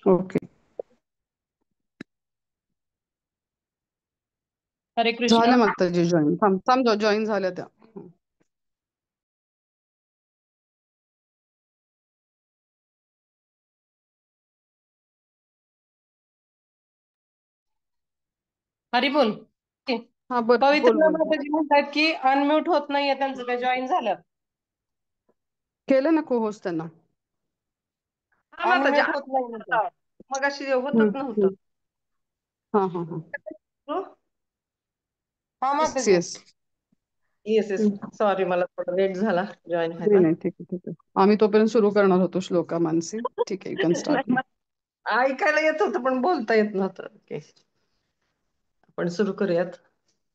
Okay. हरे कृष्णा. झाल्या माताजी जॉईन. थांब थांब, जॉईन झाल्या त्या. हरी बोल. हा, बोल बोल पवित्र बोल बोल. माताजी म्हणतात की अनम्यूट होत नाहीये त्यांचं, काय जॉईन झालं. केलं ना को होस्ट त्यांना. हा माताजी अनम्यूट होत नाही म्हणते. मग अशी हम्म, होतच नव्हतं. हम्म. हा हा हा. हा येस माताजी. येस. Yes yes. सॉरी, मला थोडा लेट झाला जॉईन नाही व्हायला. नाही, ठीक आहे ठीक आहे. आम्ही तोपर्यंत सुरू करणार होतो श्लोका मानसी. ठीक आहे, यू कॅन नाही, स्टार्ट ना. ऐकायला येत होतं पण बोलता येत नव्हतं. ओके, आपण सुरू करूयात.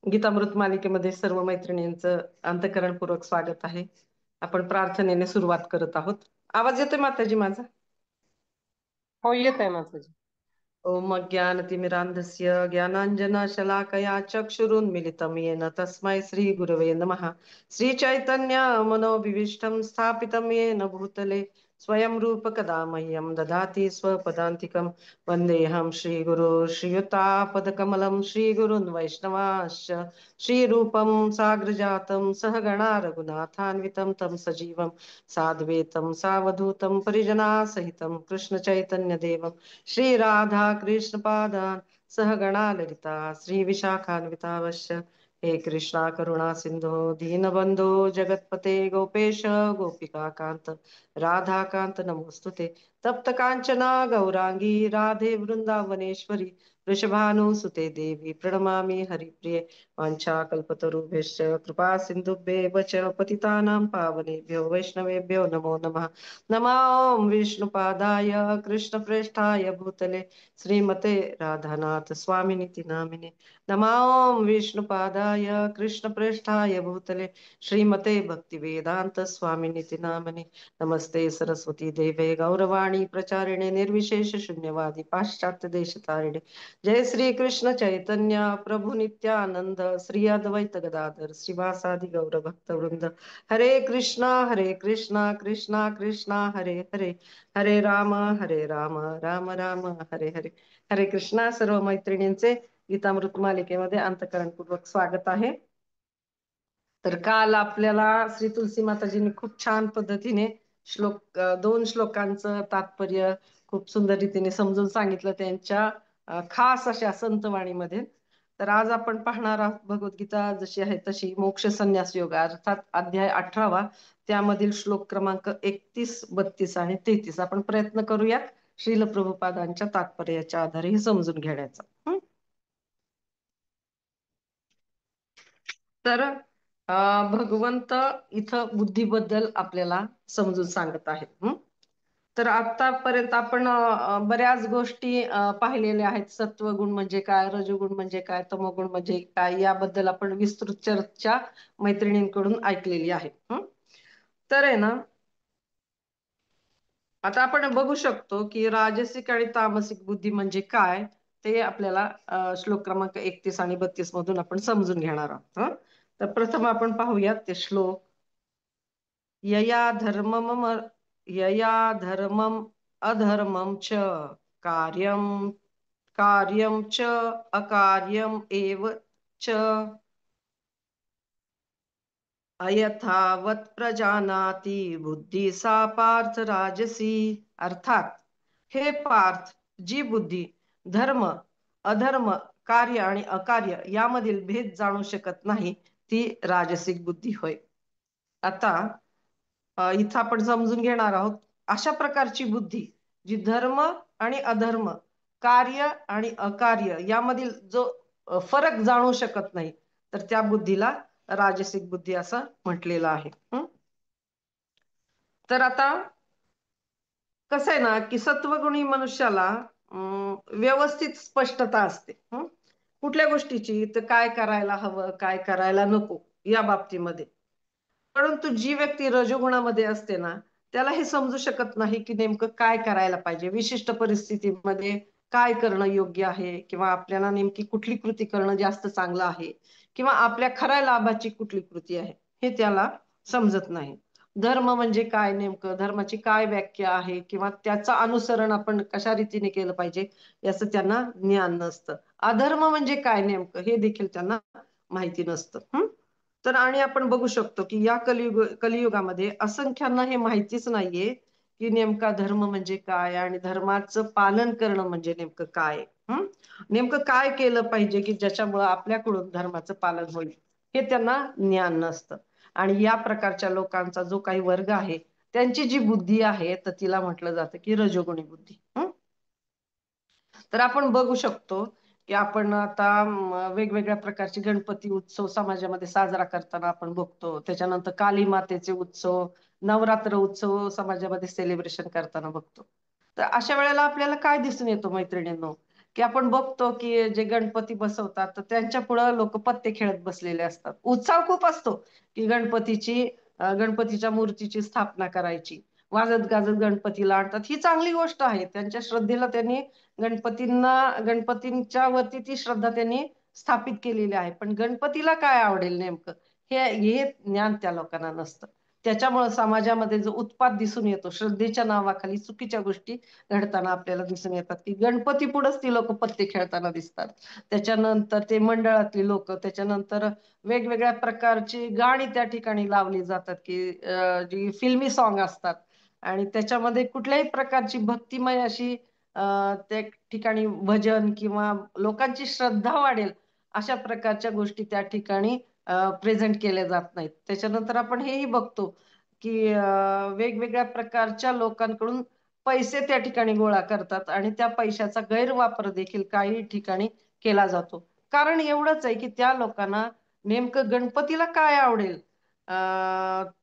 गीतामृत मालिकेमध्ये सर्व मैत्रिणींचं अंतःकरणपूर्वक स्वागत आहे. आपण प्रार्थनेने सुरुवात करत आहोत. आवाज येतोय माताजी माझा? हो, येत आहे माताजी. ओम ज्ञानतिमिरान्धस्य ज्ञानाञ्जनशलाकया चक्षुरुन्मिलितं येन तस्मै श्रीगुरवे नमः. श्रीचैतन्य मनोभीष्टं स्थापितं येन भूतले स्वयं रूपकदा मह्यं ददाति स्वपदान्तिकं। वन्देऽहं श्रीगुरो श्रीयुतापदकमलं श्रीगुरुन् वैष्णवांश्च श्रीरूपं साग्रजातं सहगणा रघुनाथान्वितं तं सजीवं साद्वैतं सावधूतं परिजनासहितं कृष्णचैतन्यदेवं श्री राधा कृष्ण पादान सहगणा ललिता श्री विशाखान्वितावश्य। हे कृष्णा करुणा सिंधो दीनबंधो जगतपते गोपेश गोपिका कांत राधाकांत नमोस्तुते। तप्त कांचना गौरांगी राधे वृंदावनेश्वरी वृषभानुसुते देवी प्रणमामि हरिप्रिये। वाञ्छाकल्पतरुभ्यश्च कृपा सिन्धुभ्येव च पतितानां पावनेभ्यो वैष्णवेभ्यो नमो नमः। नमो विष्णुपादाय कृष्णप्रेष्ठाय भूतले श्रीमते राधानाथ स्वामिनिति नामिने। नमो विष्णुपादाय कृष्णप्रेष्ठाय भूतले श्रीमते भक्तिवेदांत स्वामिनिति नामिने। नमस्ते सरस्वती देवे गौरवाणी प्रचारिणे निर्विशेष शून्यवादी पाश्चात्य देशतारिणे। जय श्री कृष्ण चैतन्य प्रभु नित्यानंद श्री अद्वैत गदाधर श्रीवासादि गौर भक्त वृंद। हरे कृष्णा कृष्णा कृष्णा हरे हरे, हरे राम राम राम हरे हरे। हरे कृष्णा. सर्व मैत्रिणींचे गीतामृत मालिकेमध्ये अंतःकरणपूर्वक स्वागत आहे. तर काल आपल्याला श्री तुलसी माताजींनी खूप छान पद्धतीने दोन श्लोकांचं तात्पर्य खूप सुंदर रीतीने समजून सांगितलं त्यांच्या खास अशा संतवाणीमध्ये. तर आज आपण पाहणार आहोत भगवद्गीता जशी आहे तशी मोक्ष संन्यास योग अर्थात अध्याय 18वा, त्यामधील श्लोक क्रमांक 31, 32 आणि 33 आपण प्रयत्न करूयात श्रील प्रभुपादांच्या तात्पर्याच्या आधारे हे समजून घेण्याचा. तर भगवंत इथं बुद्धीबद्दल आपल्याला समजून सांगत आहेत. तर आतापर्यंत आपण बऱ्याच गोष्टी पाहिलेल्या आहेत. सत्वगुण म्हणजे काय, रजोगुण म्हणजे काय, तमोगुण म्हणजे काय, याबद्दल आपण विस्तृत चर्चा मैत्रिणींकडून ऐकलेली आहे. तर आहे ना, आता आपण बघू शकतो की राजसिक आणि तामसिक बुद्धी म्हणजे काय ते आपल्याला श्लोक क्रमांक 31 आणि 32 मधून आपण समजून घेणार आहोत. तर प्रथम आपण पाहूयात ते श्लोक. यया धर्मम यया धर्मम अधर्मम च कार्यम कार्यम च अकार्यम एव च अयथावत प्रजानाति बुद्धी सा पार्थ राजसी. अर्थात हे पार्थ, जी बुद्धी धर्म अधर्म कार्य आणि अकार्य यामधील भेद जाणू शकत नाही ती राजसिक बुद्धी होय. आता इथं आपण समजून घेणार आहोत अशा प्रकारची बुद्धी जी धर्म आणि अधर्म कार्य आणि अकार्य यामधील जो फरक जाणू शकत नाही तर त्या बुद्धीला राजसिक बुद्धी असं म्हटलेलं आहे. तर आता कसं आहे ना की सत्वगुणी मनुष्याला व्यवस्थित स्पष्टता असते कुठल्या गोष्टीची, तर काय करायला हवं काय करायला नको या बाबतीमध्ये. परंतु जी व्यक्ती रजोगुणामध्ये असते ना त्याला हे समजू शकत नाही की नेमकं काय करायला पाहिजे, विशिष्ट परिस्थितीमध्ये काय करणं योग्य आहे, किंवा आपल्याला नेमकी कुठली कृती करणं जास्त चांगलं आहे, किंवा आपल्या खऱ्या लाभाची कुठली कृती आहे हे त्याला समजत नाही. धर्म म्हणजे काय, नेमकं धर्माची काय व्याख्या आहे, किंवा त्याचं अनुसरण आपण कशा रीतीने केलं पाहिजे याचं त्यांना ज्ञान नसतं. अधर्म म्हणजे काय नेमकं हे देखील त्यांना माहिती नसतं. तर आणि आपण बघू शकतो की या कलियुगामध्ये असंख्यांना हे माहितीच नाहीये की नेमका धर्म म्हणजे काय आणि धर्माचं पालन करणं म्हणजे नेमकं काय. नेमकं काय केलं पाहिजे की ज्याच्यामुळं आपल्याकडून धर्माचं पालन होईल हे त्यांना ज्ञान नसतं. आणि या प्रकारच्या लोकांचा जो काही वर्ग आहे त्यांची जी बुद्धी आहे तर तिला म्हटलं जातं की रजोगुणी बुद्धी. तर आपण बघू शकतो की आपण आता वेगवेगळ्या प्रकारचे गणपती उत्सव समाजामध्ये साजरा करताना आपण बघतो. त्याच्यानंतर काली मातेचे उत्सव, नवरात्र उत्सव समाजामध्ये सेलिब्रेशन करताना बघतो. तर अशा वेळेला आपल्याला काय दिसून येतो मैत्रिणींनो, की आपण बघतो की जे गणपती बसवतात तर त्यांच्या पुढे लोक पत्ते खेळत बसलेले असतात. उत्साह खूप असतो की गणपतीच्या मूर्तीची स्थापना करायची, वाजत गाजत गणपतीला आणतात. ही चांगली गोष्ट आहे, त्यांच्या श्रद्धेला त्यांनी गणपतींच्या वरती ती श्रद्धा त्यांनी स्थापित केलेली आहे. पण गणपतीला काय आवडेल नेमकं हे ज्ञान त्या लोकांना नसतं. त्याच्यामुळे समाजामध्ये जो उत्पात दिसून येतो श्रद्धेच्या नावाखाली चुकीच्या गोष्टी घडताना आपल्याला दिसून येतात की गणपती पुढेच ती लोक पत्ते खेळताना दिसतात. त्याच्यानंतर ते मंडळातली लोक, त्याच्यानंतर वेगवेगळ्या प्रकारची गाणी त्या ठिकाणी लावली जातात की जी फिल्मी सॉन्ग असतात आणि त्याच्यामध्ये कुठल्याही प्रकारची भक्तिमय अशी त्या ठिकाणी भजन किंवा लोकांची श्रद्धा वाढेल अशा प्रकारच्या गोष्टी त्या ठिकाणी प्रेझेंट केल्या जात नाहीत. त्याच्यानंतर आपण हेही बघतो की वेगवेगळ्या प्रकारच्या लोकांकडून पैसे त्या ठिकाणी गोळा करतात आणि त्या पैशाचा गैरवापर देखील काही ठिकाणी केला जातो. कारण एवढंच आहे की त्या लोकांना नेमकं गणपतीला काय आवडेल,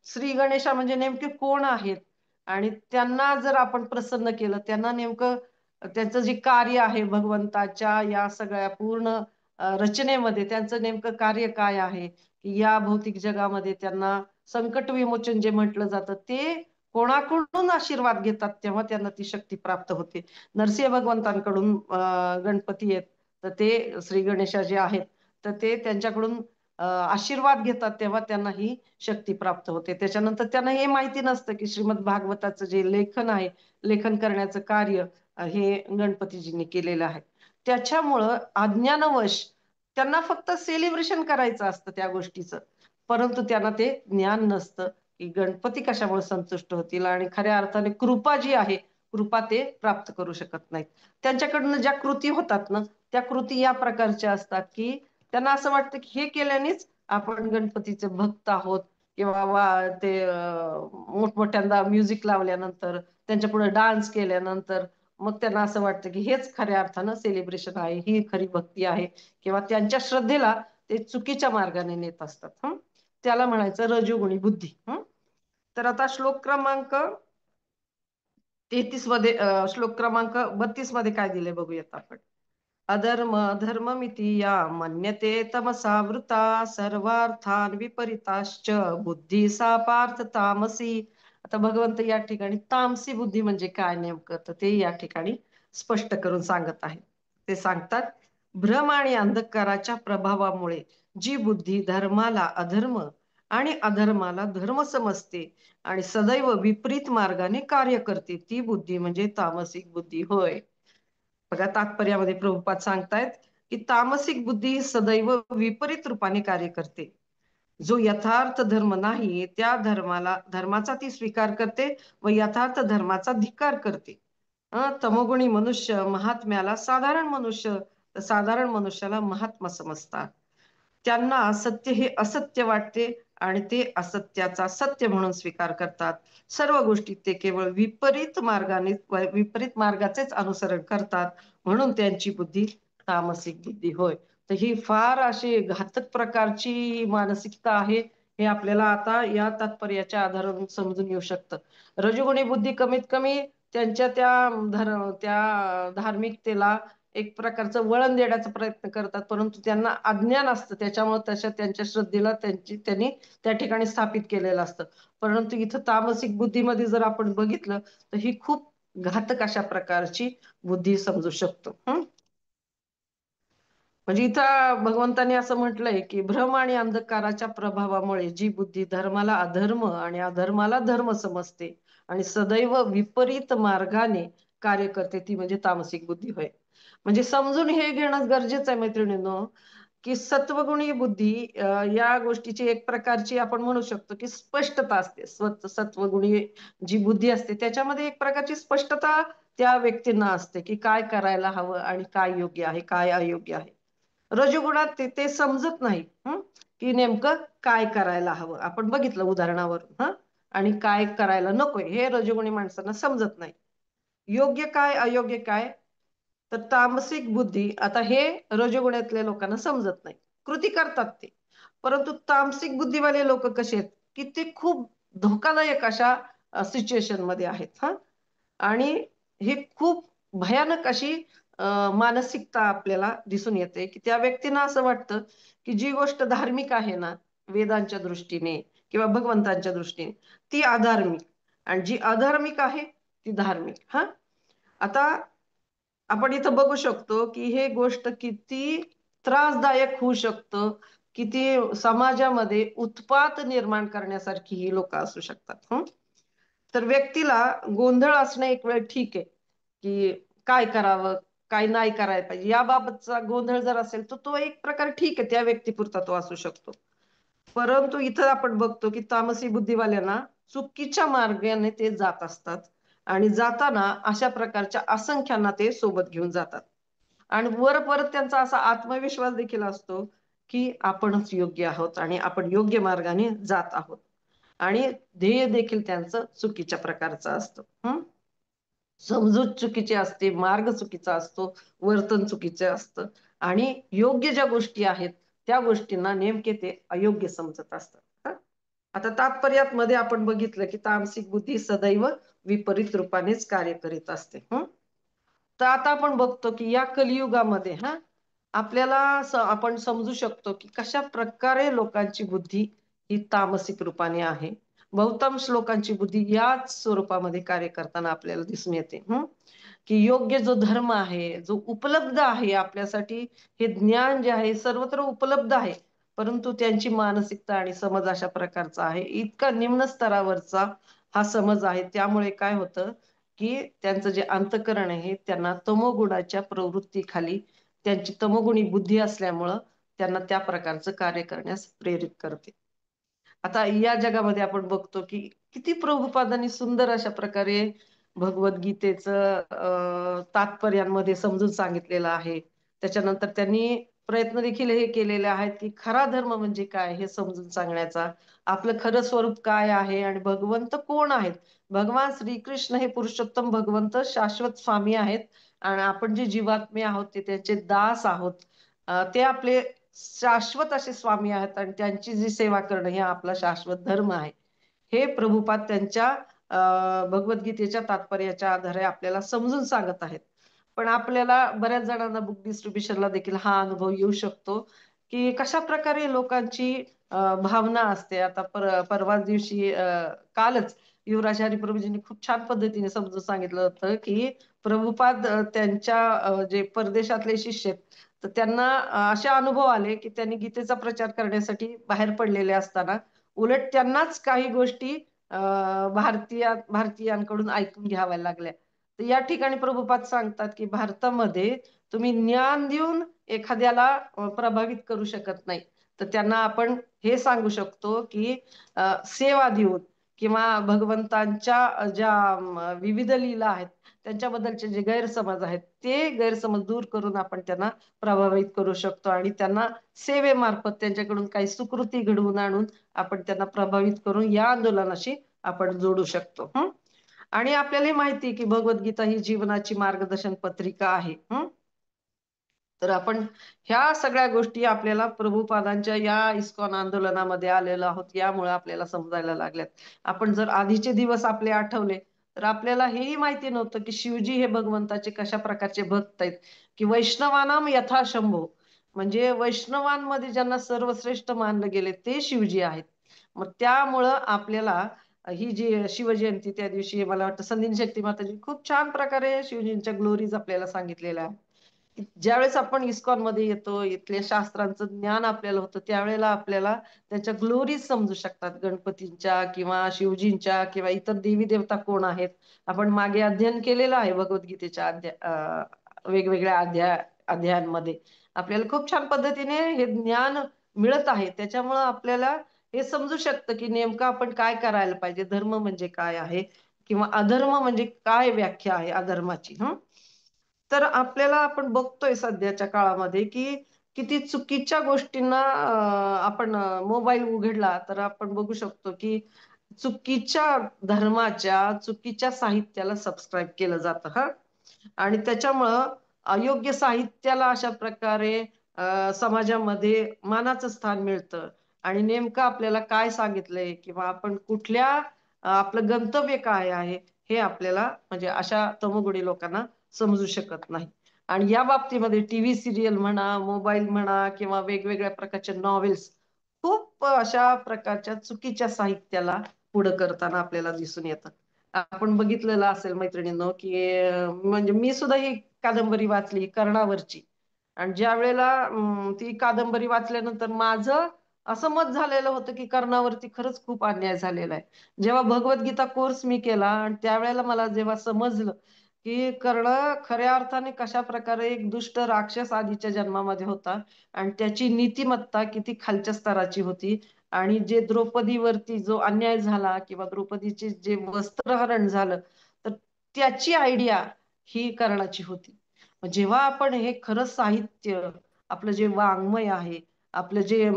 श्री गणेशा म्हणजे नेमके कोण आहेत आणि त्यांना जर आपण प्रसन्न केलं, त्यांना नेमकं त्यांचं जे कार्य आहे भगवंताच्या या सगळ्या पूर्ण रचनेमध्ये त्यांचं नेमकं कार्य काय आहे की या भौतिक जगामध्ये त्यांना संकट विमोचन जे म्हटलं जातं ते कोणाकडून आशीर्वाद घेतात तेव्हा त्यांना ती शक्ती प्राप्त होते. नरसिंह भगवंतांकडून गणपती आहेत तर ते श्री गणेशा जे आहेत तर ते त्यांच्याकडून आशीर्वाद घेतात तेव्हा त्यांना ही शक्ती प्राप्त होते. त्याच्यानंतर त्यांना हे माहिती नसतं की श्रीमद भागवताचं जे लेखन आहे, लेखन करण्याचं कार्य हे गणपतीजींनी केलेलं आहे. त्याच्यामुळं अज्ञानवश त्यांना फक्त सेलिब्रेशन करायचं असतं त्या गोष्टीचं, परंतु त्यांना ते ज्ञान नसतं की गणपती कशामुळे संतुष्ट होतील आणि खऱ्या अर्थाने कृपा जी आहे कृपा ते प्राप्त करू शकत नाहीत. त्यांच्याकडनं ज्या कृती होतात ना त्या कृती या प्रकारच्या असतात की त्यांना असं वाटतं की हे केल्यानेच आपण गणपतीचे भक्त आहोत किंवा ते मोठमोठ्यांदा म्युझिक लावल्यानंतर त्यांच्या पुढे डान्स केल्यानंतर मग त्यांना असं वाटतं की हेच खऱ्या अर्थानं सेलिब्रेशन आहे, ही खरी भक्ती आहे किंवा त्यांच्या श्रद्धेला ते चुकीच्या मार्गाने नेत असतात. त्याला म्हणायचं रजोगुणी बुद्धी. तर आता श्लोक क्रमांक 32 मध्ये काय दिले बघूयात आपण. अधर्म धर्ममिति या मन्यते तमसावृता सर्वार्थान विपरीताश्च बुद्धी सा पार्थ तामसी. आता भगवंत या ठिकाणी तामसी बुद्धी म्हणजे काय नेमकं तर ते या ठिकाणी स्पष्ट करून सांगत आहे. ते सांगतात, भ्रम आणि अंधकाराच्या प्रभावामुळे जी बुद्धी धर्माला अधर्म आणि अधर्माला धर्म समजते आणि सदैव विपरीत मार्गाने कार्य करते ती बुद्धी म्हणजे तामसिक बुद्धी होय. बघा तात्पर्यामध्ये प्रभुपाद सांगतायत की तामसिक बुद्धी सदैव विपरीत रूपाने कार्य करते. जो यथार्थ धर्म नाही त्या धर्माचा ती स्वीकार करते व यथार्थ धर्माचा धिक्कार करते. तमोगुणी मनुष्य महात्म्याला साधारण मनुष्य, साधारण मनुष्याला महात्मा समजतात. त्यांना सत्य हे असत्य वाटते आणि ते असत्याचा सत्य म्हणून स्वीकार करतात. सर्व गोष्टी ते केवळ विपरीत मार्गाचेच अनुसरण करतात म्हणून त्यांची बुद्धी तामसिक बुद्धी होय. तर ही फार अशी घातक प्रकारची मानसिकता आहे हे आपल्याला आता या तात्पर्याच्या आधारावरून समजून येऊ शकतं. रजोगुणी बुद्धी कमीत कमी त्यांच्या त्या धार्मिकतेला एक प्रकारचं वळण देण्याचा प्रयत्न करतात, परंतु त्यांना अज्ञान असतं त्याच्यामुळे त्यांच्या श्रद्धेला त्यांनी त्या ठिकाणी स्थापित केलेलं असतं. परंतु इथं तामसिक बुद्धीमध्ये जर आपण बघितलं तर ही खूप घातक अशा प्रकारची बुद्धी समजू शकतो. म्हणजे इथं भगवंतांनी असं म्हटलंय की भ्रम आणि अंधकाराच्या प्रभावामुळे जी बुद्धी धर्माला अधर्म आणि अधर्माला धर्म समजते आणि सदैव विपरीत मार्गाने कार्य करते, ती म्हणजे तामसिक बुद्धी होय. म्हणजे समजून हे घेणं गरजेचं आहे मैत्रिणींनो, की सत्वगुणी बुद्धी या गोष्टीची एक प्रकारची आपण म्हणू शकतो की स्पष्टता असते. सत्वगुणी जी बुद्धी असते त्याच्यामध्ये एक प्रकारची स्पष्टता त्या व्यक्तींना असते की काय करायला हवं आणि काय योग्य आहे, काय अयोग्य आहे. रजोगुणात ते समजत नाही की नेमकं काय करायला हवं. आपण बघितलं उदाहरणावरून आणि काय करायला नकोय हे रजोगुणी माणसांना समजत नाही. योग्य काय अयोग्य काय, तर तामसिक बुद्धी आता हे रजोगुणातल्या लोकांना समजत नाही. कृती करतात ते, परंतु तामसिक बुद्धीवाले लोक कसे आहेत की ते खूप धोकादायक अशा सिच्युएशन मध्ये आहेत आणि हे खूप भयानक अशी मानसिकता आपल्याला दिसून येते की त्या व्यक्तींना असं वाटतं की जी गोष्ट धार्मिक आहे ना, वेदांच्या दृष्टीने किंवा भगवंतांच्या दृष्टीने, ती अधार्मिक, आणि जी अधार्मिक आहे ती धार्मिक. आता आपण इथं बघू शकतो की हे गोष्ट किती त्रासदायक होऊ शकतं, किती समाजामध्ये उत्पात निर्माण करण्यासारखी ही लोक असू शकतात. तर व्यक्तीला गोंधळ असणं एक वेळ ठीक आहे की काय करावं, काय नाही करायला पाहिजे याबाबतचा गोंधळ जर असेल तर तो एक प्रकार ठीक आहे, त्या व्यक्तीपुरता तो असू शकतो. परंतु इथं आपण बघतो की तामसी बुद्धीवाल्यांना चुकीच्या मार्गाने ते जात असतात आणि जाताना अशा प्रकारच्या असंख्यांना ते सोबत घेऊन जातात. आणि वर परत त्यांचा असा आत्मविश्वास देखील असतो की आपणच योग्य आहोत आणि आपण योग्य मार्गाने जात आहोत, आणि ध्येय देखील त्यांचं चुकीच्या प्रकारचं असतं. समजूत चुकीची असते, मार्ग चुकीचा असतो, वर्तन चुकीचं असतं, आणि योग्य ज्या गोष्टी आहेत त्या गोष्टींना नेमके ते अयोग्य समजत असतात. आता तात्पर्यात मध्ये आपण बघितलं की तामसिक बुद्धी सदैव विपरीत रूपानेच कार्य करीत असते. तर आता आपण बघतो की या कलियुगामध्ये आपल्याला आपण समजू शकतो की कशा प्रकारे लोकांची बुद्धी ही तामसिक रूपाने आहे. बहुतांश लोकांची बुद्धी याच स्वरूपामध्ये कार्य करताना आपल्याला दिसून येते की योग्य जो धर्म आहे, जो उपलब्ध आहे आपल्यासाठी, हे ज्ञान जे आहे सर्वत्र उपलब्ध आहे, परंतु त्यांची मानसिकता आणि समज अशा प्रकारचा आहे, इतका निम्न स्तरावरचा हा समज आहे. त्यामुळे काय होतं की त्यांचं जे अंतःकरण आहे त्यांना तमोगुणाच्या प्रवृत्तीखाली, त्यांची तमोगुणी बुद्धी असल्यामुळं त्यांना त्या प्रकारचं कार्य करण्यास प्रेरित करते. आता या जगामध्ये आपण बघतो की किती प्रभुपादांनी सुंदर अशा प्रकारे भगवद्गीतेचं तात्पर्यांमध्ये समजून सांगितलेलं आहे. त्याच्यानंतर त्यांनी प्रयत्न देखील हे केलेले आहेत की खरा धर्म म्हणजे काय हे समजून सांगण्याचा, आपलं खरं स्वरूप काय आहे आणि भगवंत कोण आहेत. भगवान श्रीकृष्ण हे पुरुषोत्तम भगवंत शाश्वत स्वामी आहेत, आणि आपण जे जीवात्मे आहोत ते त्यांचे दास आहोत. ते आपले शाश्वत असे स्वामी आहेत आणि त्यांची जी सेवा करणं हे आपला शाश्वत धर्म आहे. हे प्रभुपाद त्यांच्या भगवद्गीतेच्या तात्पर्याच्या आधारे आपल्याला समजून सांगत आहेत. पण आपल्याला बऱ्याच जणांना बुक डिस्ट्रीब्युशनला देखील हा अनुभव येऊ शकतो की कशा प्रकारे लोकांची भावना असते. आता परवाच दिवशी कालच युवराज हरिप्रभूजींनी खूप छान पद्धतीने समजून सांगितलं होतं की प्रभुपाद त्यांच्या जे परदेशातले शिष्य आहेत तर त्यांना असे अनुभव आले की त्यांनी गीतेचा प्रचार करण्यासाठी बाहेर पडलेले असताना उलट त्यांनाच काही गोष्टी भारतीयांकडून ऐकून घ्याव्या लागल्या. तर या ठिकाणी प्रभुपाद सांगतात की भारतामध्ये तुम्ही ज्ञान देऊन एखाद्याला प्रभावित करू शकत नाही, तर त्यांना आपण हे सांगू शकतो की सेवा देऊन किंवा भगवंतांच्या ज्या विविध लीला आहेत त्यांच्याबद्दलचे जे गैरसमज आहेत ते गैरसमज दूर करून आपण त्यांना प्रभावित करू शकतो, आणि त्यांना सेवेमार्फत त्यांच्याकडून काही सुकृती घडवून आणून आपण त्यांना प्रभावित करून या आंदोलनाशी आपण जोडू शकतो. आणि आपल्याला माहिती आहे की भगवद्गीता ही जीवनाची मार्गदर्शन पत्रिका आहे. तर आपण ह्या सगळ्या गोष्टी आपल्याला प्रभुपादांच्या या इस्कॉन आंदोलनामध्ये आलेलो आहोत यामुळे आपल्याला समजायला लागल्यात. आपण जर आधीचे दिवस आपले आठवले तर आपल्याला हेही माहिती नव्हतं की शिवजी हे भगवंताचे कशा प्रकारचे भक्त आहेत, की वैष्णवानाम यथा शंभो, म्हणजे वैष्णवांमध्ये ज्यांना सर्वश्रेष्ठ मानलं गेले ते शिवजी आहेत. मग त्यामुळं आपल्याला ही जी शिवजयंती त्या दिवशी मला वाटतं संदिनी शक्ती माताजी खूप छान प्रकारे शिवजींच्या ग्लोरीज आपल्याला सांगितलेल्या आहेत ज्यावेळेस आपण इस्कॉन मध्ये येतो, इथल्या शास्त्रांचं ज्ञान आपल्याला होतं, त्यावेळेला आपल्याला त्याच्या ग्लोरीज समजू शकतात, गणपतींच्या किंवा शिवजींच्या किंवा इतर देवी देवता कोण आहेत. आपण मागे अध्ययन केलेलं आहे भगवद्गीतेच्या वेगवेगळ्या अध्यायांमध्ये आपल्याला खूप छान पद्धतीने हे ज्ञान मिळत आहे. त्याच्यामुळं आपल्याला हे समजू शकतं की नेमकं आपण काय करायला पाहिजे, धर्म म्हणजे काय आहे किंवा अधर्म म्हणजे काय व्याख्या आहे अधर्माची. तर आपल्याला आपण बघतोय सध्याच्या काळामध्ये की किती चुकीच्या गोष्टींना आपण मोबाईल उघडला तर आपण बघू शकतो की चुकीच्या धर्माच्या चुकीच्या साहित्याला सबस्क्राईब केलं जातं. आणि त्याच्यामुळं अयोग्य साहित्याला अशा प्रकारे समाजामध्ये मानाचं स्थान मिळतं. आणि नेमकं आपल्याला काय सांगितलंय किंवा आपण कुठल्या आपलं गंतव्य काय आहे हे आपल्याला म्हणजे अशा तमोगुणी लोकांना समजू शकत नाही. आणि या बाबतीमध्ये टीव्ही सिरियल म्हणा, मोबाईल म्हणा किंवा वेगवेगळ्या प्रकारच्या नॉवेल्स खूप अशा प्रकारच्या चुकीच्या साहित्याला पुढं करताना आपल्याला दिसून येतं. आपण बघितलेलं असेल मैत्रिणींनो की म्हणजे मी सुद्धा ही कादंबरी वाचली कर्णावरची. आणि ज्या वेळेला ती कादंबरी वाचल्यानंतर माझं असं मत झालेलं होतं की कर्णावरती खरंच खूप अन्याय झालेला आहे. जेव्हा भगवद्गीता कोर्स मी केला आणि त्यावेळेला मला जेव्हा समजलं की कर्ण खऱ्या अर्थाने कशा प्रकारे एक दुष्ट राक्षस आधीच्या जन्मामध्ये होता आणि त्याची नीतिमत्ता किती खालच्या स्तराची होती. आणि जे द्रौपदीवरती जो अन्याय झाला किंवा द्रौपदीचे जे वस्त्रहरण झालं तर त्याची आयडिया ही कर्णाची होती. जेव्हा आपण हे खरं साहित्य आपलं जे वाङ्मय आहे, आपलं जे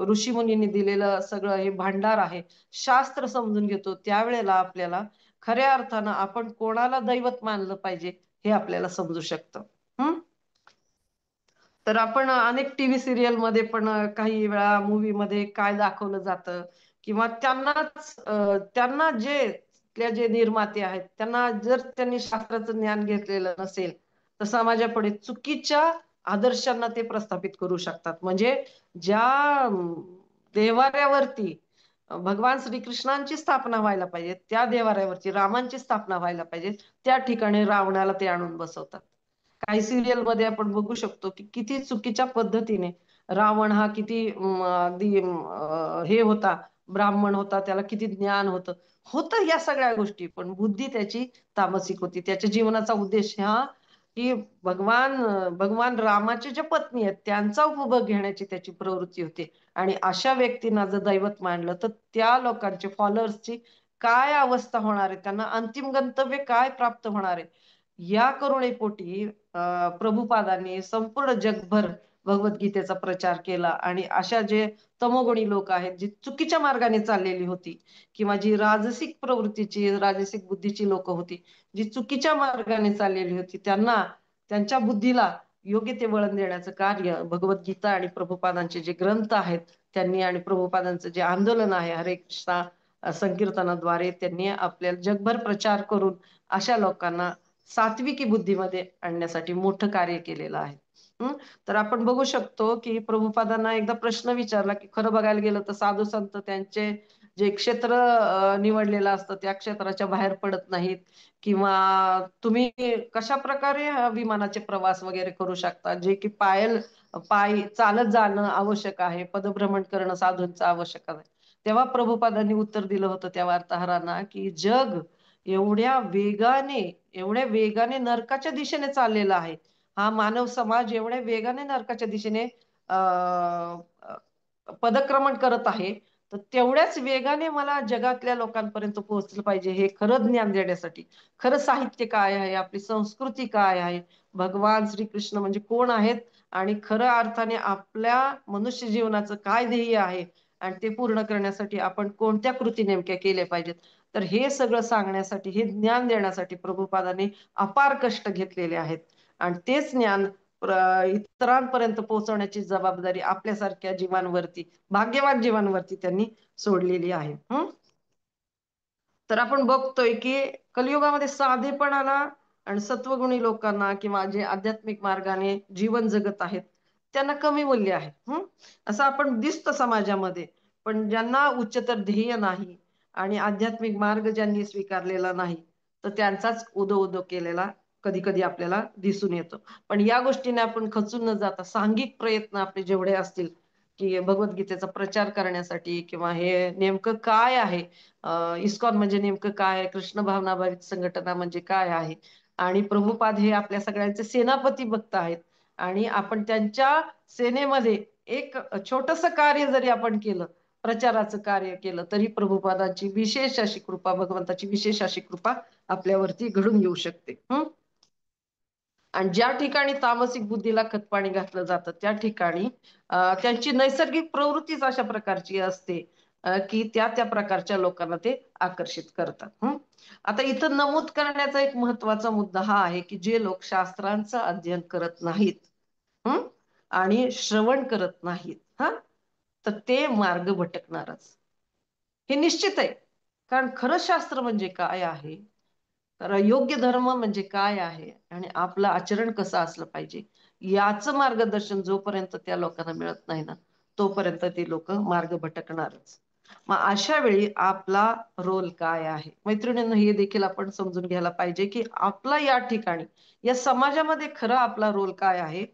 ऋषीमुनींनी दिलेलं सगळं हे भांडार आहे, शास्त्र समजून घेतो, त्यावेळेला आपल्याला खऱ्या अर्थानं आपण कोणाला दैवत मानलं पाहिजे हे आपल्याला समजू शकतं. तर आपण अनेक टीव्ही सिरियल मध्ये पण काही वेळा मूवी मध्ये काय दाखवलं जातं किंवा त्यांना जे निर्माते आहेत त्यांना जर त्यांनी शास्त्राचं ज्ञान घेतलेलं नसेल तर समाजापुढे चुकीच्या आदर्शांना ते प्रस्थापित करू शकतात. म्हणजे ज्या देवाऱ्यावरती भगवान श्रीकृष्णांची स्थापना व्हायला पाहिजे त्या देवाऱ्यावरती रामांची स्थापना व्हायला पाहिजे त्या ठिकाणी रावणाला ते आणून बसवतात. काही सिरियल मध्ये आपण बघू शकतो की किती चुकीच्या पद्धतीने रावण हा किती अगदी हे होता, ब्राह्मण होता, त्याला किती ज्ञान होतं या सगळ्या गोष्टी, पण बुद्धी त्याची तामसिक होती. त्याच्या जीवनाचा उद्देश हा की भगवान रामाचे जे पत्नी आहेत त्यांचा उपभोग घेण्याची त्याची प्रवृत्ती होती. आणि अशा व्यक्तींना जर दैवत मानलं तर त्या लोकांचे फॉलोअर्सची काय अवस्था होणार आहे, त्यांना अंतिम गंतव्य काय प्राप्त होणार आहे. या करुणेपोटी प्रभुपादांनी संपूर्ण जगभर भगवद्गीतेचा प्रचार केला. आणि अशा जे तमोगुणी लोक आहेत जी चुकीच्या मार्गाने चाललेली होती किंवा जी राजसिक प्रवृत्तीची राजसिक बुद्धीची लोक होती जी चुकीच्या मार्गाने चाललेली होती त्यांना त्यांच्या बुद्धीला योग्य ते वळण देण्याचं कार्य भगवद्गीता आणि प्रभुपादांचे जे ग्रंथ आहेत त्यांनी आणि प्रभुपादांचं जे आंदोलन आहे हरे कृष्णा संकीर्तनाद्वारे त्यांनी आपल्याला जगभर प्रचार करून अशा लोकांना सात्विकी बुद्धीमध्ये आणण्यासाठी मोठं कार्य केलेलं आहे. तर आपण बघू शकतो की प्रभुपादांना एकदा प्रश्न विचारला की खरं बघायला गेलं तर साधू संत त्यांचे जे क्षेत्र निवडलेलं असतं त्या क्षेत्राच्या बाहेर पडत नाहीत किंवा तुम्ही कशा प्रकारे विमानाचे प्रवास वगैरे करू शकता जे की पायी चालत जाणं आवश्यक आहे, पदभ्रमण करणं साधूंचं आवश्यक आहे. तेव्हा प्रभुपादांनी उत्तर दिलं होतं त्या वार्ताहरांना की जग एवढ्या वेगाने नरकाच्या दिशेने चाललेला आहे, हा मानव समाज एवढ्या वेगाने नरकाच्या दिशेने पदक्रमण करत आहे, तर तेवढ्याच वेगाने मला जगातल्या लोकांपर्यंत पोहोचलं पाहिजे हे खरं ज्ञान देण्यासाठी. खरं साहित्य काय आहे, आपली संस्कृती काय आहे, भगवान श्रीकृष्ण म्हणजे कोण आहेत आणि खऱ्या अर्थाने आपल्या मनुष्य जीवनाचं काय ध्येय आहे आणि ते पूर्ण करण्यासाठी आपण कोणत्या कृती नेमक्या केल्या पाहिजेत. तर हे सगळं सांगण्यासाठी हे ज्ञान देण्यासाठी प्रभुपादांनी अपार कष्ट घेतलेले आहेत. आणि तेच ज्ञान इतरांपर्यंत पोहोचवण्याची जबाबदारी आपल्यासारख्या जीवांवरती भाग्यवान जीवांवरती त्यांनी सोडलेली आहे. तर आपण बघतोय की कलियुगामध्ये साधेपणाला आणि सत्वगुणी लोकांना किंवा जे आध्यात्मिक मार्गाने जीवन जगत आहेत त्यांना कमी मूल्य आहे. असं आपण दिसतं समाजामध्ये. पण ज्यांना उच्चतर ध्येय नाही आणि आध्यात्मिक मार्ग ज्यांनी स्वीकारलेला नाही तर त्यांचाच उदो उदो केलेला कधी कधी आपल्याला दिसून येतं. पण या गोष्टीने आपण खचून न जाता सांघिक प्रयत्न आपले जेवढे असतील की भगवद्गीतेचा प्रचार करण्यासाठी, किंवा हे नेमकं काय आहे, इस्कॉन म्हणजे नेमकं काय आहे, कृष्ण भावनाभावित संघटना म्हणजे काय आहे, आणि प्रभुपाद हे आपल्या सगळ्यांचे सेनापती भक्त आहेत, आणि आपण त्यांच्या सेनेमध्ये एक छोटस कार्य जरी आपण केलं, प्रचाराचं कार्य केलं, तरी प्रभुपादांची विशेष अशी कृपा, भगवंताची विशेष अशी कृपा आपल्यावरती घडून येऊ शकते. आणि ज्या ठिकाणी तामसिक बुद्धीला खतपाणी घातलं जातं त्या ठिकाणी त्यांची नैसर्गिक प्रवृत्तीच अशा प्रकारची असते की त्या त्या प्रकारच्या लोकांना ते आकर्षित करतात. आता इथं नमूद करण्याचा एक महत्वाचा मुद्दा हा आहे की जे लोक शास्त्रांचं अध्ययन करत नाहीत आणि श्रवण करत नाहीत तर ते मार्ग भटकणारच, हे निश्चित आहे. कारण खरं शास्त्र म्हणजे काय आहे, तर योग्य धर्म म्हणजे काय आहे, आणि आपलं आचरण कसं असलं पाहिजे, याचं मार्गदर्शन जोपर्यंत त्या लोकांना मिळत नाही ना, तोपर्यंत ती लोक मार्ग भटकणारच. मग अशा वेळी आपला रोल काय आहे, मैत्रिणींना हे देखील आपण समजून घ्यायला पाहिजे की आपला या ठिकाणी या समाजामध्ये खरं आपला रोल काय आहे,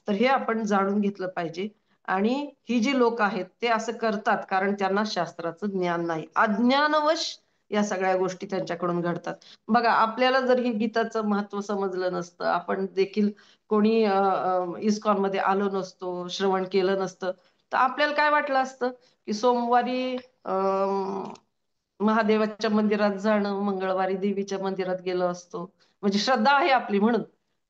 तर हे आपण जाणून घेतलं पाहिजे. आणि ही जी लोक आहेत ते असं करतात कारण त्यांना शास्त्राचं ज्ञान नाही, अज्ञानवश या सगळ्या गोष्टी त्यांच्याकडून घडतात. बघा, आपल्याला जर हे गीताचं महत्व समजलं नसतं, आपण देखील कोणी इस्कॉन मध्ये आलो नसतो, श्रवण केलं नसतं, तर आपल्याला काय वाटलं असतं की सोमवारी महादेवाच्या मंदिरात जाणं, मंगळवारी देवीच्या मंदिरात गेलो असतो, म्हणजे श्रद्धा आहे आपली म्हणून.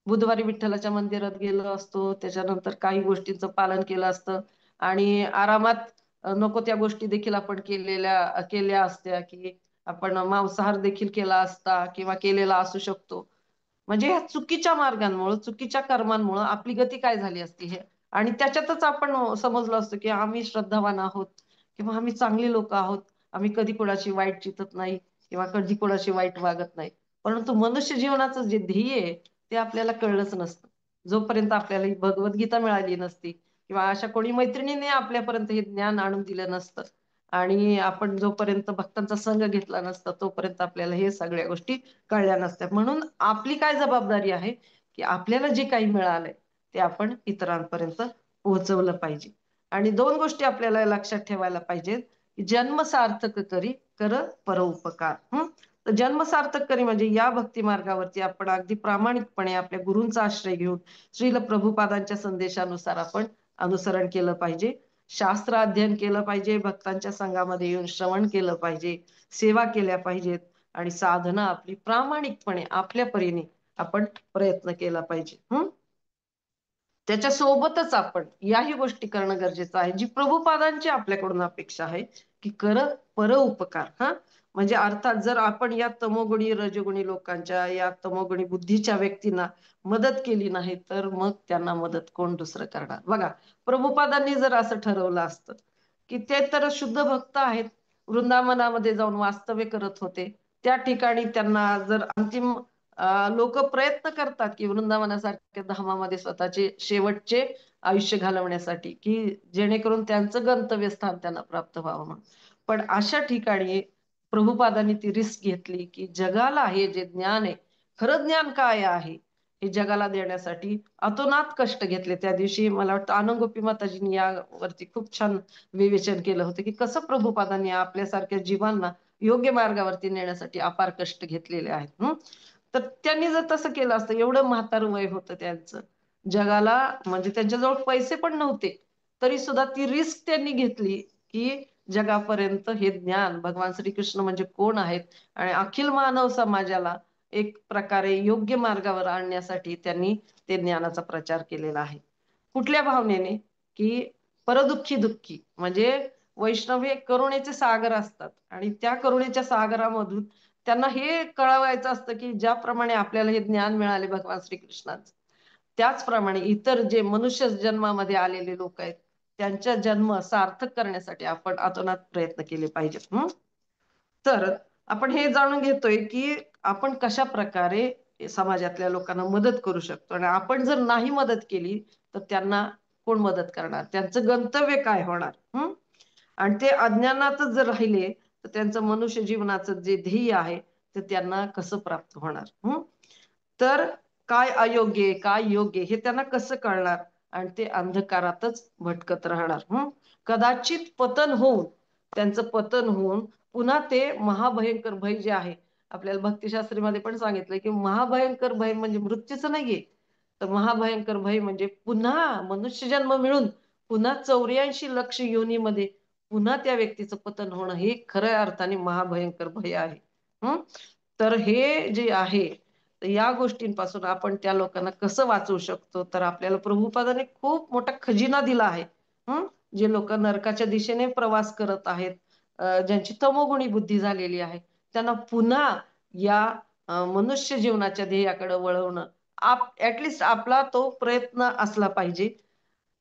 बुधवारी विठ्ठलाच्या मंदिरात गेलो असतो, त्याच्यानंतर काही गोष्टींचं पालन केलं असतं, आणि आरामात नको त्या गोष्टी देखील आपण केल्या असत्या, की आपण मांसाहार देखील केला असता किंवा केलेला असू शकतो. म्हणजे ह्या चुकीच्या मार्गांमुळे, चुकीच्या कर्मांमुळे आपली गती काय झाली असती हे, आणि त्याच्यातच आपण समजलो असतो की आम्ही श्रद्धावान आहोत किंवा आम्ही चांगली लोक आहोत, आम्ही कधी कोणाची वाईट चितत नाही किंवा कधी कोणाशी वाईट वागत नाही. परंतु मनुष्य जीवनाचं जे ध्येय आहे ते आपल्याला कळलंच नसतं जोपर्यंत आपल्याला ही भगवद्गीता मिळाली नसती, किंवा अशा कोणी मैत्रिणीने आपल्यापर्यंत हे ज्ञान आणून दिलं नसतं, आणि आपण जोपर्यंत भक्तांचा संघ घेतला नसता तोपर्यंत आपल्याला हे सगळ्या गोष्टी कळल्या नसत्या. म्हणून आपली काय जबाबदारी आहे की आपल्याला जे काही मिळालंय ते आपण इतरांपर्यंत पोहोचवलं पाहिजे. आणि दोन गोष्टी आपल्याला लक्षात ठेवायला पाहिजेत. जन्म सार्थक करी कर परोपकार. तर जन्म सार्थक करी म्हणजे या भक्ती मार्गावरती आपण अगदी प्रामाणिकपणे आपल्या गुरूंचा आश्रय घेऊन श्रील प्रभुपादांच्या संदेशानुसार आपण अनुसरण केलं पाहिजे, शास्त्र अध्ययन केलं पाहिजे, भक्तांच्या संघामध्ये येऊन श्रवण केलं पाहिजे, सेवा केल्या पाहिजेत, आणि साधना आपली प्रामाणिकपणे आपल्या परीने आपण प्रयत्न केला पाहिजे. त्याच्या सोबतच आपण याही गोष्टी करणं गरजेचं आहे जी प्रभुपादांची आपल्याकडून अपेक्षा आहे की कर उपकार. म्हणजे अर्थात जर आपण या तमोगुणी रजोगुणी लोकांच्या, या तमोगुणी बुद्धीच्या व्यक्तींना मदत केली नाही तर मग त्यांना मदत कोण दुसरं करणार. बघा, प्रभुपादांनी जर असं ठरवलं असतं की ते तर शुद्ध भक्त आहेत, वृंदावनामध्ये जाऊन वास्तव्य करत होते, त्या ठिकाणी त्यांना जर अंतिम लोक प्रयत्न करतात की वृंदावनासारख्या धामामध्ये स्वतःचे शेवटचे आयुष्य घालवण्यासाठी, की जेणेकरून त्यांचं गंतव्यस्थान त्यांना प्राप्त व्हावं म्हणून, पण अशा ठिकाणी प्रभुपादांनी ती रिस्क घेतली की जगाला हे जे ज्ञान आहे, खरं ज्ञान काय आहे हे जगाला देण्यासाठी अतोनात कष्ट घेतले. त्या दिवशी मला वाटतं आनंद गोपी माताजींनी यावरती खूप छान विवेचन केलं होतं की कसं प्रभुपादांनी आपल्यासारख्या जीवांना योग्य मार्गावरती नेण्यासाठी अपार कष्ट घेतलेले आहेत. तर त्यांनी जर तसं केलं असतं, एवढं म्हातार वय होतं त्यांचं, जगाला म्हणजे त्यांच्याजवळ पैसे पण नव्हते, तरी सुद्धा ती रिस्क त्यांनी घेतली की जगापर्यंत हे ज्ञान, भगवान श्रीकृष्ण म्हणजे कोण आहेत, आणि अखिल मानव समाजाला एक प्रकारे योग्य मार्गावर आणण्यासाठी त्यांनी ते ज्ञानाचा प्रचार केलेला आहे. कुठल्या भावनेने की परदुःखी दुःखी, म्हणजे वैष्णव हे करुणेचे सागर असतात, आणि त्या करुणेच्या सागरामधून त्यांना हे कळवायचं असतं की ज्याप्रमाणे आपल्याला हे ज्ञान मिळाले भगवान श्रीकृष्णाचं, त्याचप्रमाणे इतर जे मनुष्य जन्मामध्ये आलेले लोक आहेत त्यांचा जन्म सार्थक करण्यासाठी आपण अतोनात प्रयत्न केले पाहिजेत. तर आपण हे जाणून घेतोय की आपण कशा प्रकारे समाजातल्या लोकांना मदत करू शकतो, आणि आपण जर नाही मदत केली तर त्यांना कोण मदत करणार, त्यांचं गंतव्य काय होणार. आणि ते अज्ञानातच जर राहिले तर त्यांचं मनुष्य जीवनाचं जे ध्येय आहे ते त्यांना कसं प्राप्त होणार. तर काय अयोग्य आहे, काय योग्य आहे, हे त्यांना कसं कळणार? आणि ते अंधकारातच भटकत राहणार. कदाचित त्यांचं पतन होऊन पुन्हा ते महाभयंकर भय जे आहे, आपल्याला भक्तिशास्त्रीमध्ये पण सांगितलंय की महाभयंकर भय म्हणजे मृत्यूच नाहीये, तर महाभयंकर भय म्हणजे पुन्हा मनुष्यजन्म मिळून पुन्हा 84 लक्ष योनीमध्ये पुन्हा त्या व्यक्तीचं पतन होणं, हे खऱ्या अर्थाने महाभयंकर भय आहे. तर हे जे आहे, या गोष्टींपासून आपण त्या लोकांना कसं वाचवू शकतो, तर आपल्याला प्रभुपादाने खूप मोठा खजिना दिला आहे. जे लोक नरकाच्या दिशेने प्रवास करत आहेत, ज्यांची तमोगुणी बुद्धी झालेली आहे, त्यांना पुन्हा या मनुष्य जीवनाच्या ध्येयाकडे वळवणं ऍटलिस्ट आपला तो प्रयत्न असला पाहिजे.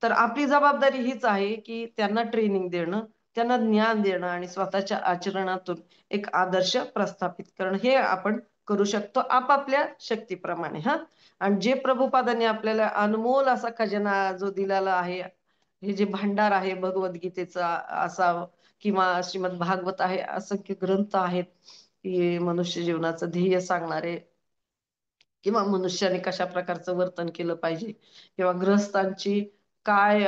तर आपली जबाबदारी हीच आहे की त्यांना ट्रेनिंग देणं, त्यांना ज्ञान देणं आणि स्वतःच्या आचरणातून एक आदर्श प्रस्थापित करणं, हे आपण करू शकतो आपापल्या शक्तीप्रमाणे. आणि जे प्रभुपादांनी आपल्याला अनमोल असा खजाना जो दिलेला आहे, हे जे भांडार आहे भगवद्गीतेचा असावं किंवा श्रीमद भागवत आहे, असंख्य ग्रंथ आहेत की मनुष्य जीवनाचं ध्येय सांगणारे, किंवा मनुष्याने कशा प्रकारचं वर्तन केलं पाहिजे, किंवा ग्रहस्थांची काय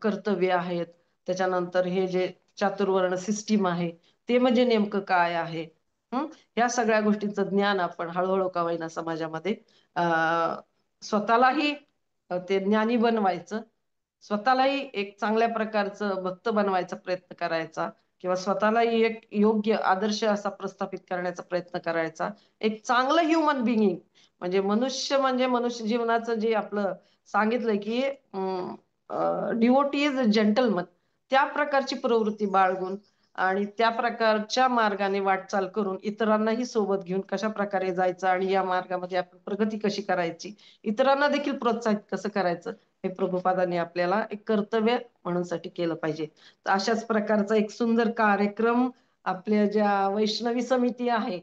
कर्तव्य आहेत, त्याच्यानंतर हे जे चातुर्वर्ण सिस्टीम आहे ते म्हणजे नेमकं काय आहे. या सगळ्या गोष्टींचं ज्ञान आपण हळूहळू का होईना समाजामध्ये स्वतःलाही ते ज्ञानी बनवायचं, स्वतःलाही एक चांगल्या प्रकारचं भक्त बनवायचा प्रयत्न करायचा, किंवा स्वतःलाही एक योग्य आदर्श असा प्रस्थापित करण्याचा प्रयत्न करायचा. एक चांगलं ह्युमन बिईंग म्हणजे मनुष्य जीवनाचं जे आपलं सांगितलंय की डिवोटी इज जेंटलमन, त्या प्रकारची प्रवृत्ती बाळगून आणि त्या प्रकारच्या मार्गाने वाटचाल करून इतरांनाही सोबत घेऊन कशा प्रकारे जायचं आणि या मार्गामध्ये आपण प्रगती कशी करायची, इतरांना देखील प्रोत्साहित कसं करायचं, हे प्रभुपादांनी आपल्याला एक कर्तव्य म्हणून साठी केलं पाहिजे. तर अशाच प्रकारचा एक सुंदर कार्यक्रम आपल्या ज्या वैष्णवी समिती आहे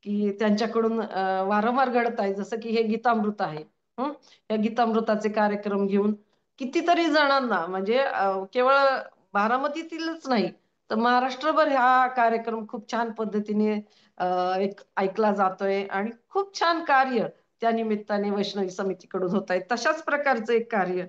की त्यांच्याकडून वारंवार घडत आहे, जसं की हे गीतामृत आहे. या गीतामृताचे कार्यक्रम घेऊन कितीतरी जणांना, म्हणजे केवळ बारामतीतीलच नाही तर महाराष्ट्रभर हा कार्यक्रम खूप छान पद्धतीने एक ऐकला जातोय आणि खूप छान कार्य त्या निमित्ताने वैष्णवी समितीकडून होत आहे. तशाच प्रकारचं एक कार्य,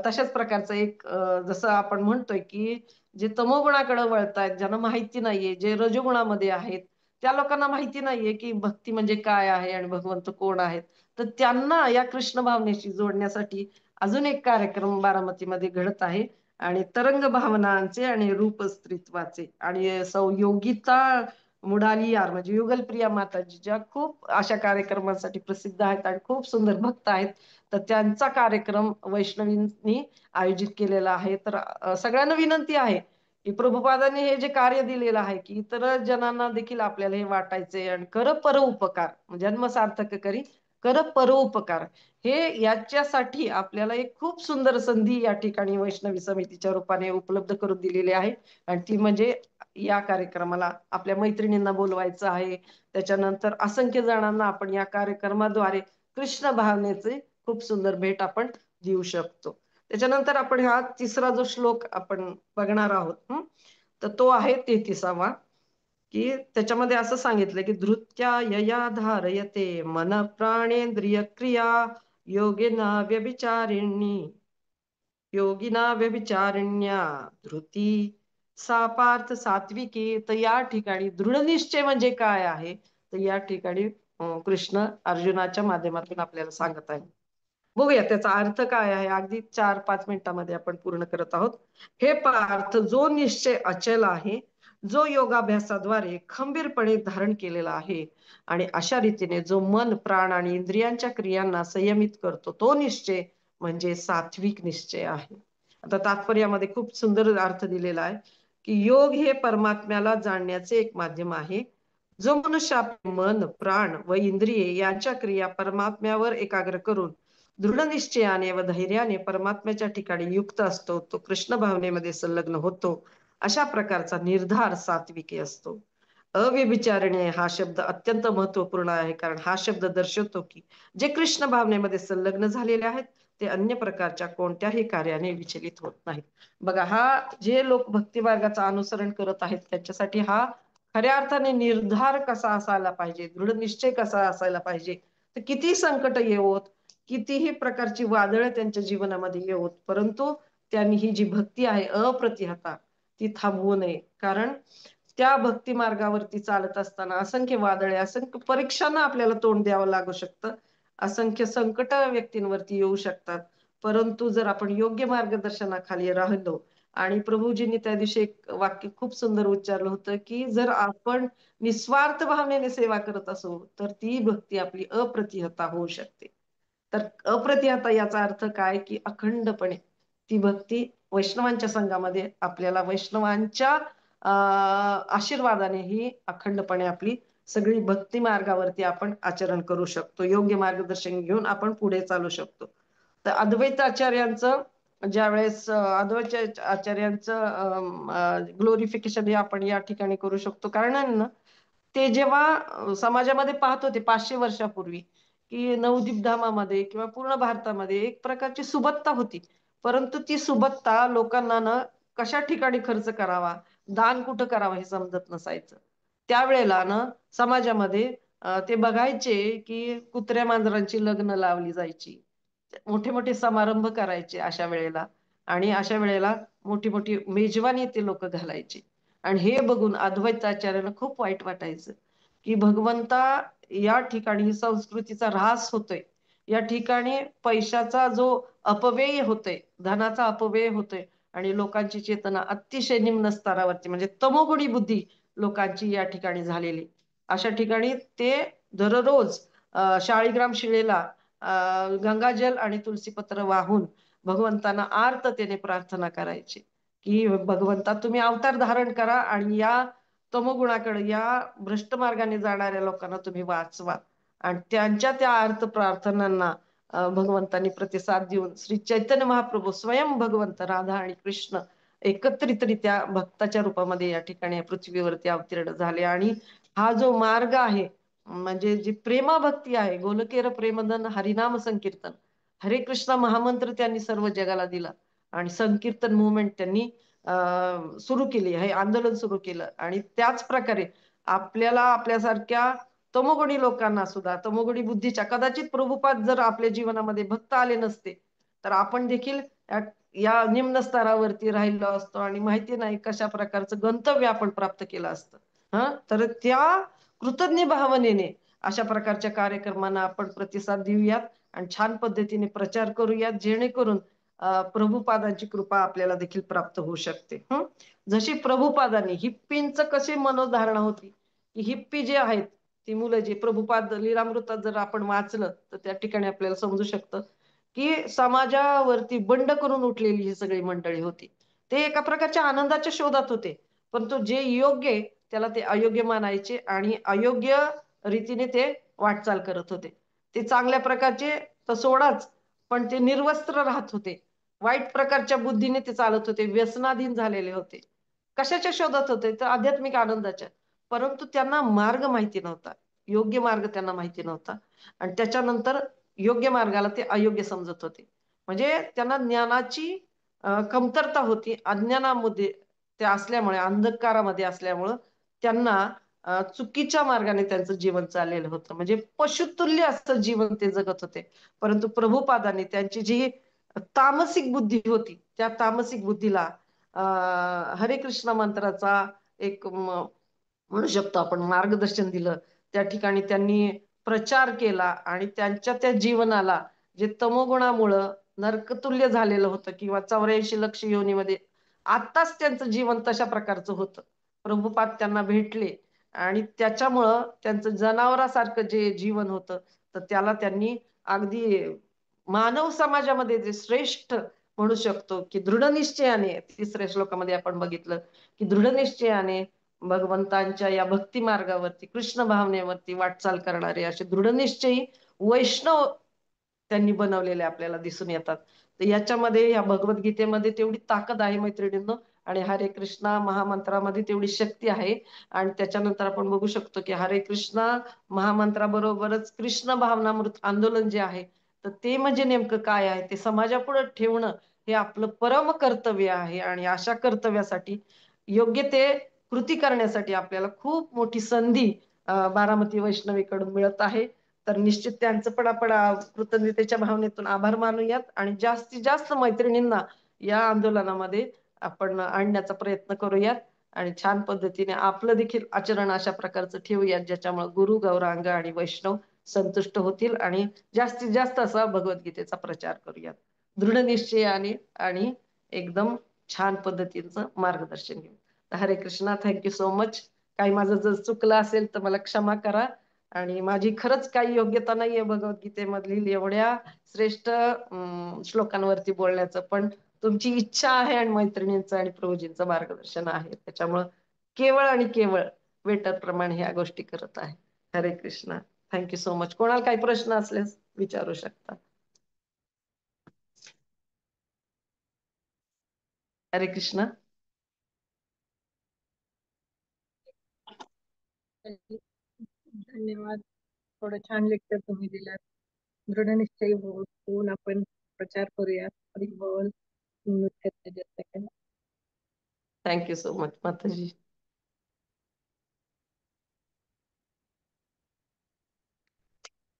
तशाच प्रकारचं एक जसं आपण म्हणतोय की जे तमोगुणाकडे वळतायत, ज्यांना माहिती नाहीये, जे रजोगुणामध्ये आहेत, त्या लोकांना माहिती नाहीये की भक्ती म्हणजे काय आहे आणि भगवंत कोण आहेत, तर त्यांना या कृष्ण भावनेशी जोडण्यासाठी अजून एक कार्यक्रम बारामतीमध्ये घडत आहे. आणि तरंग भावनांचे आणि रूप स्त्रीत्वाचे, आणि सौ योगिता मुडालियार म्हणजे युगलप्रिया माताजी, ज्या खूप अशा कार्यक्रमांसाठी प्रसिद्ध आहेत आणि खूप सुंदर भक्त आहेत, तर त्यांचा कार्यक्रम वैष्णवींनी आयोजित केलेला आहे. तर सगळ्यांना विनंती आहे की प्रभुपादांनी हे जे कार्य दिलेलं आहे की इतर जनांना देखील आपल्याला हे वाटायचे, आणि कर परोपकार, जन्म सार्थक करी कर परोपकार, हे याच्यासाठी आपल्याला एक खूप सुंदर संधी या ठिकाणी वैष्णवी समितीच्या रूपाने उपलब्ध करून दिलेली आहे. आणि ती म्हणजे या कार्यक्रमाला आपल्या मैत्रिणींना बोलवायचं आहे, त्याच्यानंतर असंख्य जणांना आपण या कार्यक्रमाद्वारे कृष्ण भावनेचे खूप सुंदर भेट आपण देऊ शकतो. त्याच्यानंतर आपण हा तिसरा जो श्लोक आपण बघणार आहोत, तर तो आहे 33वा, की त्याच्यामध्ये असं सांगितलं की धृत्या यया धारयते मन प्राणेंद्रिय क्रिया योगिना व्यभिचारिणी योगिना व्यभिचारिण्या धृती सा पार्थ सात्विकी. तर या ठिकाणी दृढ निश्चय म्हणजे काय आहे, तर या ठिकाणी कृष्ण अर्जुनाच्या माध्यमातून आपल्याला सांगत आहे. बघूया त्याचा अर्थ काय आहे, अगदी 4-5 मिनिटांमध्ये आपण पूर्ण करत आहोत. हे पार्थ, जो निश्चय अचल आहे, जो योगाभ्यासाद्वारे खंबीरपणे धारण केलेला आहे, आणि अशा रीतीने जो मन प्राण आणि इंद्रियांच्या क्रियांना संयमित करतो, तो निश्चय म्हणजे सात्विक निश्चय आहे. आता तात्पर्यामध्ये खूप सुंदर अर्थ दिलेला आहे की योग हे परमात्म्याला जाणण्याचे एक माध्यम आहे. जो मनुष्य आपले मन प्राण व इंद्रिये यांच्या क्रिया परमात्म्यावर एकाग्र करून दृढ निश्चयाने व धैर्याने परमात्म्याच्या ठिकाणी युक्त असतो, तो कृष्ण भावनेमध्ये संलग्न होतो. अशा प्रकारचा निर्धार सात्विकी असतो. अव्यभिचारिणे हा शब्द अत्यंत महत्वपूर्ण आहे, कारण हा शब्द दर्शवतो की जे कृष्ण भावनेमध्ये संलग्न झालेले आहेत ते अन्य प्रकारच्या कोणत्याही कार्याने विचलित होत नाहीत. बघा, हा जे लोक भक्ती मार्गाचं अनुसरण करत आहेत त्याच्यासाठी हा खऱ्या अर्थाने निर्धार कसा असायला पाहिजे, दृढ निश्चय कसा असायला पाहिजे, तर कितीही संकट येवोत, कितीही प्रकारची वादळं त्यांच्या जीवनामध्ये येवोत, परंतु त्यांनी ही जी भक्ती आहे अप्रतिहता ती थांबवू नये. कारण त्या भक्ती मार्गावरती चालत असताना असंख्य वादळे, असंख्य परीक्षांना आपल्याला तोंड द्यावं लागू शकतं. असंख्य संकट व्यक्तींवरती येऊ शकतात. परंतु जर आपण योग्य मार्गदर्शनाखाली राहिलो आणि प्रभूजींनी त्या दिवशी एक वाक्य खूप सुंदर उच्चारलं होतं, की जर आपण निस्वार्थ भावनेने सेवा करत असू, तर ती भक्ती आपली अप्रतिहता होऊ शकते. तर अप्रतिहता याचा अर्थ काय, की अखंडपणे ती भक्ती वैष्णवांच्या संघामध्ये आपल्याला वैष्णवांच्या आशीर्वादाने ही अखंडपणे आपली सगळी भक्ती मार्गावरती आपण आचरण करू शकतो. योग्य मार्गदर्शन घेऊन आपण पुढे चालू शकतो. तर अद्वैत आचार्यांचं ज्यावेळेस अद्वैत आचार्यांचं ग्लोरिफिकेशन हे आपण या ठिकाणी करू शकतो. कारण आहे ना, ते जेव्हा समाजामध्ये पाहत होते 500 वर्षापूर्वी, की नवदीप धामामध्ये किंवा पूर्ण भारतामध्ये एक प्रकारची सुबत्ता होती. परंतु ती सुबत्ता लोकांना ना कशा ठिकाणी खर्च करावा, दान कुठं करावं हे समजत नसायचं. त्यावेळेला ना समाजामध्ये ते बघायचे, की कुत्र्या मांजरांची लग्न लावली जायची. मोठे मोठे समारंभ करायचे अशा वेळेला आणि अशा वेळेला मोठी मोठी मेजवानी ते लोक घालायचे आणि हे बघून अद्वैताचार्यांना खूप वाईट वाटायचं की भगवंता या ठिकाणी संस्कृतीचा ऱ्हास होतोय, या ठिकाणी पैशाचा जो अपव्यय होतोय, धनाचा अपव्यय होतोय आणि लोकांची चेतना अतिशय निम्न स्तरावरती म्हणजे तमोगुणी बुद्धी लोकांची या ठिकाणी झालेली. अशा ठिकाणी ते दररोज शाळीग्राम शिळेला गंगाजल आणि तुलसीपत्र वाहून भगवंतांना आर्ततेने प्रार्थना करायची की भगवंता तुम्ही अवतार धारण करा आणि या तमोगुणाकडे, या भ्रष्ट मार्गाने जाणाऱ्या लोकांना तुम्ही वाचवा. आणि त्यांच्या त्या अर्थ प्रार्थनांना भगवंतांनी प्रतिसाद देऊन श्री चैतन्य महाप्रभू स्वयं भगवंत राधा आणि कृष्ण एकत्रितरित्या भक्ताच्या रूपामध्ये या ठिकाणी पृथ्वीवरती अवतीर्ण झाले. आणि हा जो मार्ग आहे म्हणजे जी प्रेमभक्ती आहे, गोलकेर प्रेमधन हरिनाम संकीर्तन, हरे कृष्ण महामंत्र त्यांनी सर्व जगाला दिला आणि संकीर्तन मुवमेंट त्यांनी सुरू केली, हे आंदोलन सुरू केलं. आणि त्याच प्रकारे आपल्याला आपल्यासारख्या तमोगुणी लोकांना सुद्धा, तमोगुणी बुद्धीच्या कदाचित प्रभुपाद जर आपल्या जीवनामध्ये भक्त आले नसते तर आपण देखील या निम्न स्तरावरती राहिलो असतो आणि माहिती नाही कशा प्रकारचं गंतव्य आपण प्राप्त केलं असतं. तर त्या कृतज्ञ भावनेने अशा प्रकारच्या कार्यक्रमांना आपण प्रतिसाद देऊयात आणि छान पद्धतीने प्रचार करूयात, जेणेकरून प्रभुपादांची कृपा आपल्याला देखील प्राप्त होऊ शकते. जशी प्रभुपादांनी हिप्पींचं कशी मनोधारणा होती, की हिप्पी जे आहेत ती मुलं जी प्रभुपाद लीलामृतात जर आपण वाचलं तर त्या ठिकाणी आपल्याला समजू शकतं की समाजावरती बंड करून उठलेली ही सगळी मंडळी होती. ते एका प्रकारच्या आनंदाच्या शोधात होते, पण तो जे योग्य आहे त्याला ते अयोग्य मानायचे आणि अयोग्य रीतीने ते वाटचाल करत होते. ते चांगल्या प्रकारचे तर सोडाच, पण ते निर्वस्त्र राहत होते. वाईट प्रकारच्या बुद्धीने ते चालत होते, व्यसनाधीन झालेले होते. कशाच्या शोधात होते तर आध्यात्मिक आनंदाच्या. परंतु त्यांना मार्ग माहिती नव्हता, योग्य मार्ग त्यांना माहिती नव्हता आणि त्याच्यानंतर योग्य मार्गाला ते अयोग्य समजत होते. म्हणजे त्यांना ज्ञानाची कमतरता होती. अज्ञानामध्ये ते असल्यामुळे, अंधकारामध्ये असल्यामुळं त्यांना चुकीच्या मार्गाने त्यांचं जीवन चाललेलं होतं. म्हणजे पशुतुल्य असं जीवन ते जगत होते. परंतु प्रभुपादांनी त्यांची जी तामसिक बुद्धी होती त्या तामसिक बुद्धीला हरे कृष्ण मंत्राचा एक म्हणू शकतो आपण मार्गदर्शन दिलं. त्या ठिकाणी त्यांनी प्रचार केला आणि त्यांच्या त्या जीवनाला जे तमोगुणामुळं नरकतुल्य झालेलं होतं किंवा 84 लक्ष योनीमध्ये आत्ताच त्यांचं जीवन तशा प्रकारचं होतं. प्रभुपाद त्यांना भेटले आणि त्याच्यामुळं त्यांचं जनावरासारखं जे जीवन होतं तर त्याला त्यांनी अगदी मानव समाजामध्ये जे श्रेष्ठ म्हणू शकतो की दृढ निश्चयाने, तिसऱ्या श्लोकामध्ये आपण बघितलं की दृढ निश्चयाने भगवंतांच्या या भक्ती मार्गावरती, कृष्ण भावनेवरती वाटचाल करणारे असे दृढनिश्चयी वैष्णव त्यांनी बनवलेले आपल्याला दिसून येतात. तर याच्यामध्ये या भगवद्गीतेमध्ये तेवढी ताकद आहे मैत्रिणींनो आणि हरे कृष्णा महामंत्रामध्ये तेवढी शक्ती आहे. आणि त्याच्यानंतर आपण बघू शकतो की हरे कृष्णा महामंत्राबरोबरच कृष्ण भावनामृत आंदोलन जे आहे तर ते म्हणजे नेमकं काय आहे ते समाजापुढे ठेवणं हे आपलं परम कर्तव्य आहे. आणि अशा कर्तव्यासाठी योग्य ते कृती करण्यासाठी आपल्याला खूप मोठी संधी बारामती वैष्णवीकडून मिळत आहे. तर निश्चित त्यांचं पण आपण कृतज्ञतेच्या भावनेतून आभार मानूयात आणि जास्तीत जास्त मैत्रिणींना या आंदोलनामध्ये आपण आणण्याचा प्रयत्न करूयात आणि छान पद्धतीने आपलं देखील आचरण अशा प्रकारचं ठेवूयात ज्याच्यामुळे गुरु गौरांग आणि वैष्णव संतुष्ट होतील आणि जास्तीत जास्त असा भगवद्गीतेचा प्रचार करूयात दृढ निश्चयाने आणि एकदम छान पद्धतीचं मार्गदर्शन घेऊ. हरे कृष्णा. Thank you so much. काही माझं जर चुकलं असेल तर मला क्षमा करा आणि माझी खरंच काही योग्यता नाहीये भगवद्गीतेमधील एवढ्या श्रेष्ठ श्लोकांवरती बोलण्याचं, पण तुमची इच्छा आहे आणि मैत्रिणींचं आणि प्रभूजींचं मार्गदर्शन आहे, त्याच्यामुळं केवळ आणि केवळ वेटर प्रमाणे ह्या गोष्टी करत आहे. हरे कृष्णा. Thank you so much. कोणाला काही प्रश्न असल्यास विचारू शकता. हरे कृष्णा. धन्यवाद. थोडं छान लेक्चर तुम्ही दिलात. दृढ निश्चय होऊन आपण प्रचार करूया. हरी बोल. थँक्यू सो मच माताजी.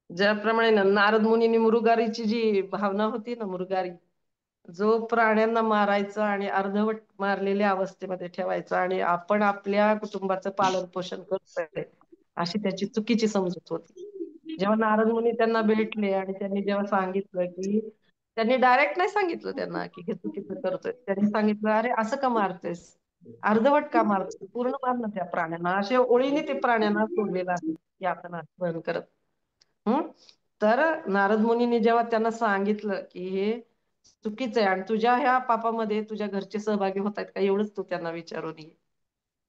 ज्याप्रमाणे नारद मुनींनी मृगारीची जी भावना होती ना, मृगारी जो प्राण्यांना मारायचा आणि अर्धवट मारलेल्या अवस्थेमध्ये ठेवायचा आणि आपण आपल्या कुटुंबाचं पालन पोषण करतोय अशी त्याची चुकीची समजूत होती. जेव्हा नारद मुनी त्यांना भेटले आणि त्यांनी जेव्हा सांगितलं की त्यांनी डायरेक्ट नाही सांगितलं त्यांना की हे चुकीचं करतोय, त्यांनी सांगितलं अरे असं का मारतेस, अर्धवट का मारतोय, पूर्ण मार ना त्या प्राण्यांना. अशा ओळीने ते प्राण्यांना सोडलेलं आहे यातना सहन करत. तर नारद मुनीने जेव्हा त्यांना सांगितलं की हे चुकीचं आहे आणि तुझ्या ह्या पापामध्ये तुझ्या घरचे सहभागी होत आहेत का एवढंच तू त्यांना विचारून ये.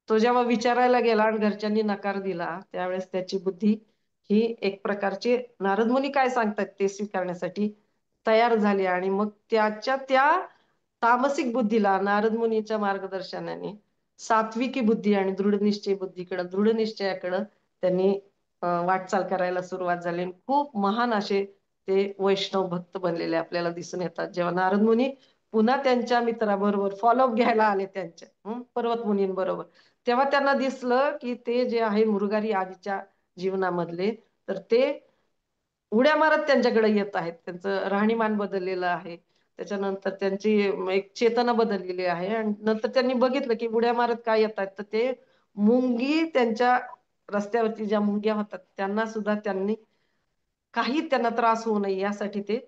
तो जेव्हा विचारायला गेला आणि घरच्यांनी नकार दिला त्यावेळेस त्याची बुद्धी ही एक प्रकारची नारद मुनी काय सांगतात ते स्वीकारण्यासाठी तयार झाली आणि मग त्याच्या त्या तामसिक बुद्धीला नारद मुनीच्या मार्गदर्शनाने सात्विकी बुद्धी आणि दृढ निश्चयाकडं त्यांनी वाटचाल करायला सुरुवात झाली. खूप महान असे ते वैष्णव भक्त बनलेले आपल्याला दिसून येतात. जेव्हा नारद मुनी पुन्हा त्यांच्या मित्राबरोबर फॉलोअप घ्यायला आले त्यांच्या पर्वत मुनींबरोबर, तेव्हा त्यांना दिसलं की ते जे आहे मृगारी आधीच्या जीवनामधले तर ते उड्या मारत त्यांच्याकडे येत आहेत. त्यांचं राहणीमान बदललेलं आहे, त्याच्यानंतर त्यांची एक चेतना बदललेली आहे आणि नंतर त्यांनी बघितलं की उड्या मारत काय येत आहेत तर ते मुंगी त्यांच्या रस्त्यावरती ज्या मुंग्या होतात त्यांना सुद्धा त्यांनी काही त्यांना त्रास होऊ नये यासाठी ते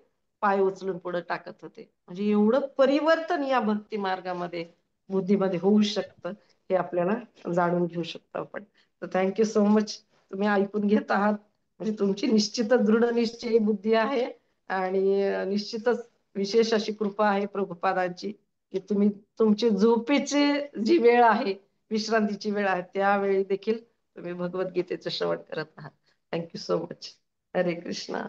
पाय उचलून पुढे टाकत होते. म्हणजे एवढं परिवर्तन या भक्ती मार्गामध्ये बुद्धीमध्ये होऊ शकतं हे आपल्याला जाणून घेऊ शकतो आपण. तर थँक्यू सो मच. तुम्ही ऐकून घेत आहात म्हणजे तुमची निश्चितच दृढ निश्चयी बुद्धी आहे आणि निश्चितच विशेष अशी कृपा आहे प्रभुपादांची की तुम्ही तुमची झोपेची जी वेळ आहे, विश्रांतीची वेळ आहे, त्यावेळी देखील तुम्ही भगवद्गीतेचं श्रवण करत आहात. Thank you so much. हरे कृष्णा.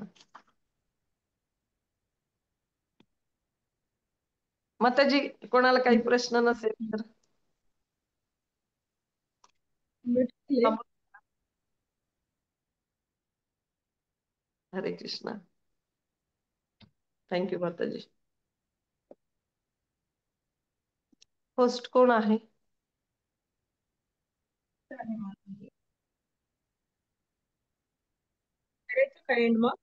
माताजी कोणाला काही प्रश्न नसेल तर हरे कृष्णा. थँक्यू माताजी. होस्ट कोण आहे? एंड मग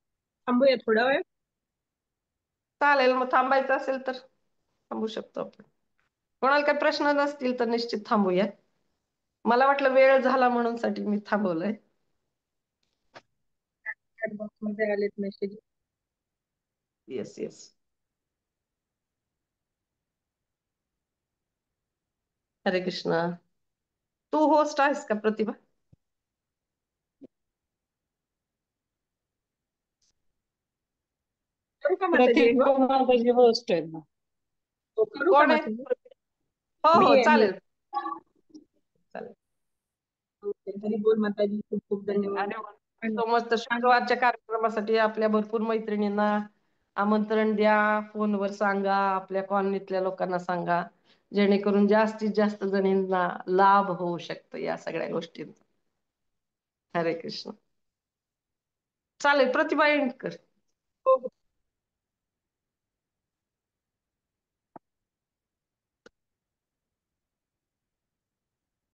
थांबूया थोडा वेळ. चालेल, मग थांबायचं असेल तर थांबू शकतो आपण. कोणाला काही प्रश्न नसतील तर निश्चित थांबूया. मला वाटलं वेळ झाला म्हणून साठी मी थांबवलंय. चॅट बॉक्स मध्ये आलेत मेसेज. Yes yes. हरे कृष्णा. तू होस्ट आहेस का प्रतिभा? करू का माताजी एक प्रतिभा माताजी होस्ट आहेत ना. करू का कोण आहे? माताजी? हो मी हो आहे, मी. चालेल चालेल. ओके. हरी बोल माताजी. खूप खूप धन्यवाद. अरे सो मच. शुक्रवारच्या कार्यक्रमासाठी आपल्या भरपूर मैत्रिणींना आमंत्रण द्या, फोनवर सांगा, आपल्या कॉलनीतल्या लोकांना सांगा, जेणेकरून जास्तीत जास्त जणींना लाभ होऊ शकतो या सगळ्या गोष्टींचा. हरे कृष्ण. चालेल, प्रतिभा एंड कर.